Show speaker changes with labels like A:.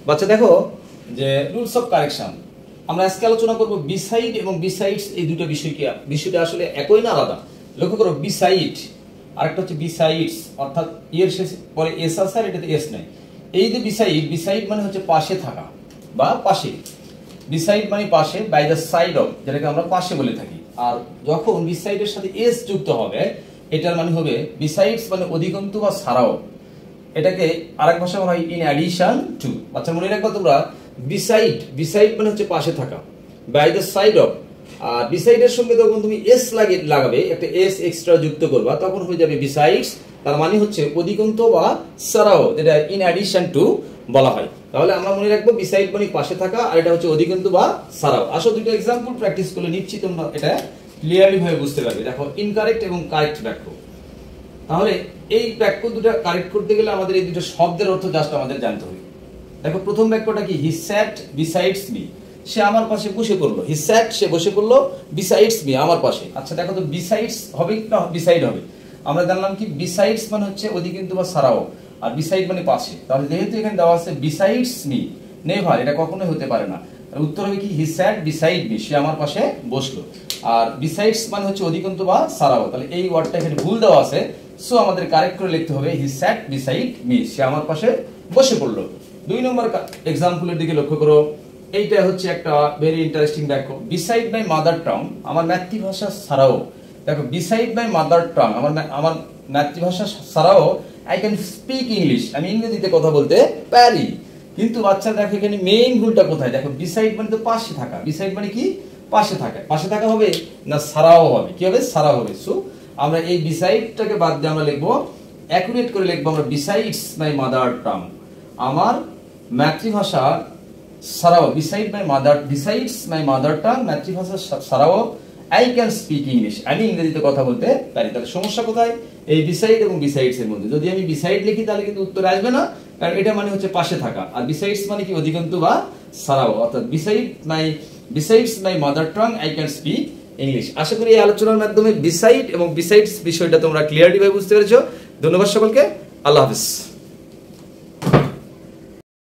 A: বাচ্চা দেখো যে রুলস অফ কারেকশন আমরা আজকে আলোচনা করব বিসাইড এবং বিসাইডস এই দুটো বিষয়টা আসলে একই না আলাদা। লক্ষ্য করো বিসাইড আরেকটা হচ্ছে বিসাইডস, অর্থাৎ এর শেষে পরে এস আছে আর এটাতে এস নাই। এই যে বিসাইড মানে হচ্ছে পাশে থাকা বা পাশে, বিসাইড মানে পাশে, বাই দ্য সাইড অফ, যেটাকে আমরা পাশে বলে থাকি। আর যখন বিসাইডের সাথে এস যুক্ত হবে এটার মানে হবে বিসাইডস মানে অধিকন্তু বা ছাড়াও। এটাকে আরেক ভাষা বলা হয় ইন অ্যাডিশন টু। আচ্ছা মনে রাখবা তোমরা বিসাইড মানে হচ্ছে পাশে থাকা, বাই দ্য সাইড অফ। আর বিসাইডের সঙ্গে যখন তুমি এস লাগাবে, একটা এস এক্সট্রা যুক্ত করবা, তখন হয়ে যাবে বিসাইডস। তার মানে হচ্ছে অধিকন্তু বা ছাড়াও, যেটা ইন অ্যাডিশন টু বলা হয়। তাহলে আমরা মনে রাখবো বিসাইড মানে পাশে থাকা, আর এটা হচ্ছে অধিকন্তু বা ছাড়াও। আসো দুটো এক্সাম্পল প্র্যাকটিস করলে নিশ্চিত তোমরা এটা ক্লিয়ারলি ভাবে বুঝতে পারবে। দেখো ইনকারেক্ট এবং কারেক্ট বাক্য। তাহলে এই বাক্য দুটো কারেক্ট করতে গেলে আমাদের এই দুটো শব্দের অর্থ জাস্ট আমাদের জানতে হবে। দেখো প্রথম বাক্যটা কি, হি স্যাট বিসাইডস মি, সে আমার পাশে বসে পড়লো। হি স্যাট, সে বসে পড়লো, বিসাইডস মি, আমার পাশে। আচ্ছা দেখো তো বিসাইডস হবে না বিসাইড হবে? আমরা জানলাম কি বিসাইডস মানে হচ্ছে অধিকন্তু বা ছাড়াও, আর বিসাইড মানে পাশে। তাহলে যেহেতু এখানে দেওয়া আছে বিসাইডস মি, নেভার, এটা কখনোই হতে পারে না। উত্তর হবে কি, হি স্যাট বিসাইড মি, সে আমার পাশে বসলো। আর বিসাইডস মানে হচ্ছে অধিকন্তু বা ছাড়াও, তাহলে এই ওয়ার্ডটা এখানে ভুল দেওয়া আছে। সো আমাদের কারেক্ট করে লিখতে হবে হি স্যাট বিসাইড মি, সে আমার পাশে বসে পড়লো। 2 নম্বর এক্সাম্পলের দিকে লক্ষ্য করো। এইটা হচ্ছে একটা ভেরি ইন্টারেস্টিং বাক্য, বিসাইড মাই মাদার টাং, আমার মাতৃভাষা ছাড়াও। দেখো বিসাইড মাই মাদার টাং, আমার মাতৃভাষা ছাড়াও আই ক্যান স্পিক ইংলিশ, আমি ইংরেজিতে কথা বলতে পারি। কিন্তু বাচ্চা দেখো এখানে মেইন ভুলটা কোথায়, দেখো বিসাইড মানে তো পাশে থাকা, বিসাইড মানে কি পাশে থাকা। পাশে থাকা হবে না ছাড়াও হবে? কি হবে? ছাড়াও হবে। সো আমরা এই বিসাইডটাকে বাদ দিয়ে আমরা লিখবো, অ্যাকুরেট করে লিখবো আমরা বিসাইডস মাই মাদার টাং, আমার মাতৃভাষা ছাড়াও, বিসাইডস মাই মাদার টাং, মাতৃভাষা ছাড়াও আই ক্যান স্পিক ইংলিশ, আমি ইংরেজিতে কথা বলতে পারি। তাহলে সমস্যা কোথায়? এই বিসাইড এবং বিসাইডস এর মধ্যে। যদি আমি বিসাইড লিখি তাহলে কিন্তু উত্তর আসবে না, কারণ এটা মানে হচ্ছে পাশে থাকা, আর বিসাইডস মানে কি অধিকন্তু বা ছাড়াও, অর্থাৎ besides my mother tongue I can speak English. আশা করি এই আলোচনার মাধ্যমে বিসাইড এবং বিসাইডস বিষয়টা তোমরা ক্লিয়ারলি ভাবে বুঝতে পেরেছো। ধন্যবাদ সকলকে, আল্লাহ হাফেজ।